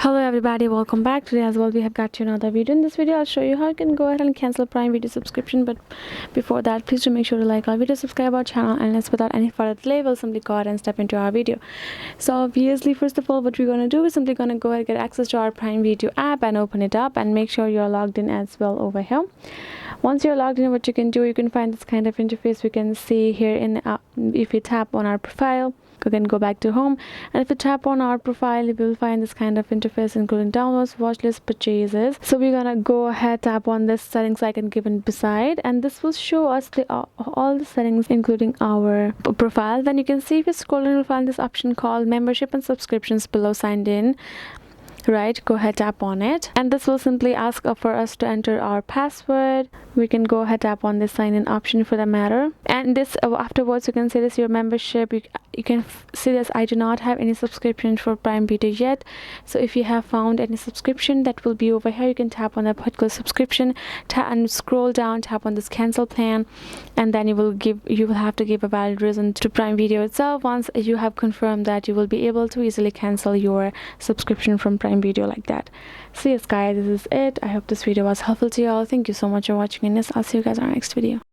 Hello everybody, welcome back. Today as well we have got you another video. In this video I'll show you how you can go ahead and cancel Prime Video subscription, but before that please do make sure to like our video, subscribe our channel, and let's without any further delay we'll simply go ahead and step into our video. So obviously, first of all, what we're going to do is simply going to go ahead and get access to our Prime Video app and open it up, and make sure you're logged in as well over here. Once you're logged in, what you can do, you can find this kind of interface we can see here in if you tap on our profile. You can go back to home, and if you tap on our profile you will find this kind of interface including downloads, watchlist, purchases. So we're gonna go ahead, tap on this settings icon given beside, and this will show us the all the settings including our profile. Then you can see, if you scroll, you'll find this option called membership and subscriptions below signed in. Right, go ahead, tap on it, and this will simply ask for us to enter our password. We can go ahead, tap on this sign in option for the matter, and this afterwards you can see this your membership. You can see this, I do not have any subscription for Prime Video yet. So if you have found any subscription, that will be over here. You can tap on that particular subscription, and scroll down, tap on this cancel plan, and then you will have to give a valid reason to Prime Video itself. Once you have confirmed that, you will be able to easily cancel your subscription from Prime Video like that. So yes guys, this is it. I hope this video was helpful to you all. Thank you so much for watching, and yes, I'll see you guys in our next video.